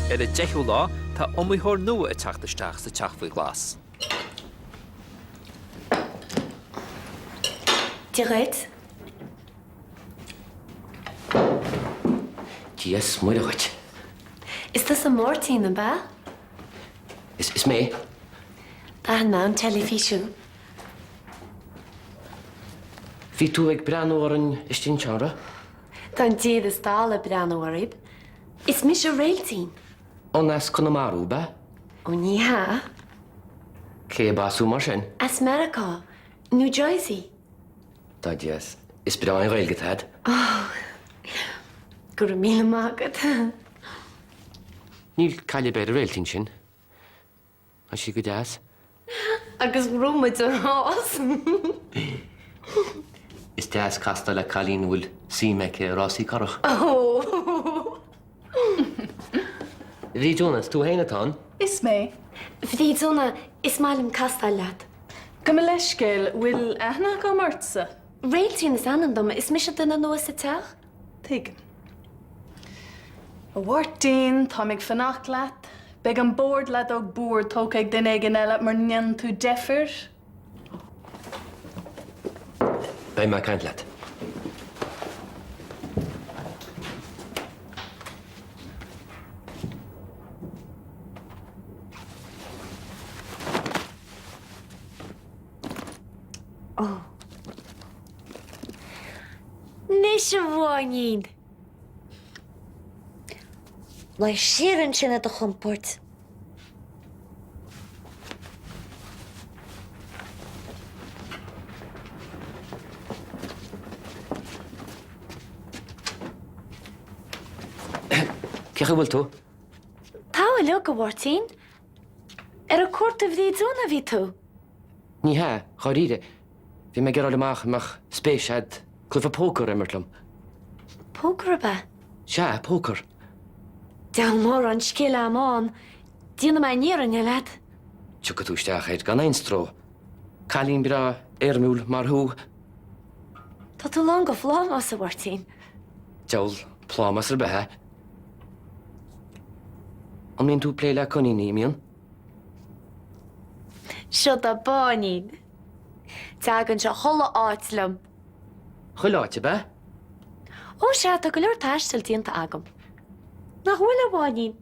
Ar a deithú lá tá iomaíothóir nua a teachtasteach sa teach faoi ghlas. Direct. Yes, moeilijk. Is this a Martin ba? Is mee? Dahan ma an television. Wie toe ik brenn oor een is din chara? Dan die de stale bran orib. Is mis a railteen. Onas Conamaru, ba? O ni ha? Ke basu marsin? As America. New Jersey. Dat yes. Is brenn een rail had. Gur mil magad. Níl caile beir rail tin sin. As she good as. Agus grúmid a rás. Is das casta le Colleen will see me ke Rossi Corach. Oh. Rí Jonas, tú héine tá? Is mé. Fri zona is malim castallat. Go me leiscéil bhfuil aithne go martsa. Railteen is anandom is mis a duna nuas a teach? Tuigeann. A bhhairtín tá ag fanacht leat, beag an bord leat óg búr tóg ag den éigen eile mar nean tú deafir. Bij my kant laat. Oh. Nis a bháinín. Lai siran sin a chumport. Ceach bhfuil tú? Tá a le go bhhairtín? Ar a cuat a bhrí dúna bhí tú? Ní ha, choíide. Bhí me geráil amach spéisiad clufa pócar immertlum. Pócar ba? Se, pócar. Dean mór an scéile amán. Dína mai níar an lad. Tucha túisteach heid gan ein stró. Colleen bra érmúl mar hú. Tá tú lang go flám as a bhhairtín. Jowl plámas ar bethe. An mín tú plé le coní níimion? Seo a báín. Teagann se chola áitlam. Chuiláte be? Ó se a go leor taistil dínta agam. Nach bhfuil a bháinín.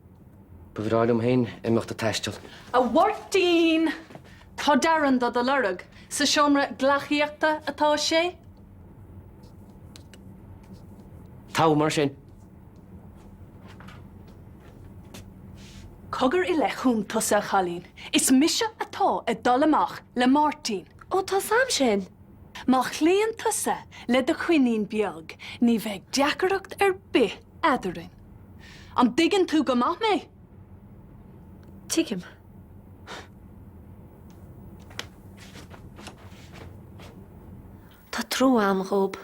Bhráilm hain imachta taistil. A bhhairtín tá daran do a lurug sa seomra glachiíochta atá sé. Tá mar sin. Cogur I lechún tusa chalín. Is mise atá a dul amach le Martin. Ó tá sam sin. Má chléon tusa le do chuinín beag, ní bheith deacaracht ar bith idirin. An digan tú go maith mé? Tuigim. Tá trú am rób.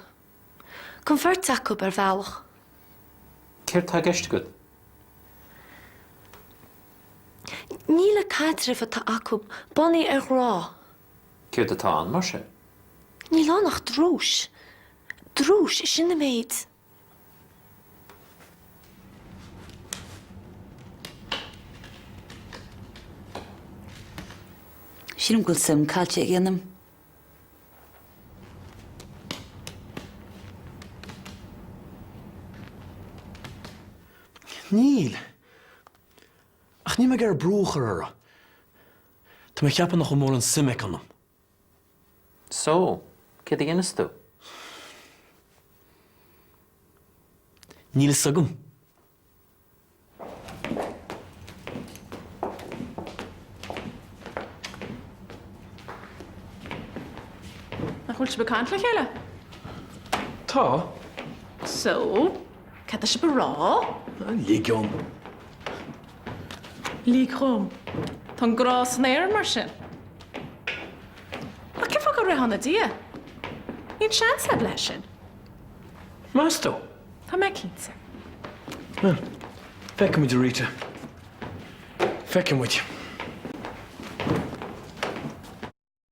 Conferteach go ar bhealach. Céir tá gceiste go? Níle caitrifa tá acub bonny ar rá. Céir atá an mar sin? Ní lánach drúis. Drúis sinna méid. Sím goil sim cailte ag dhéanam. Níl. Ach ní me gur brúchar ara. Tá me cheapan nach mór an simeic anam. So, cé a dhéanaas tú? Níl sagum. Na chuilt se becaint le chéile? Tá? So, cad se berá? Lígiom. Lí chum. Tá grás néir mar sin. A ce fá go rahanna dia? Ín seansad lei sin. Mastó? Tá me cínsa. Fecin muid a ríte. Fecin muid.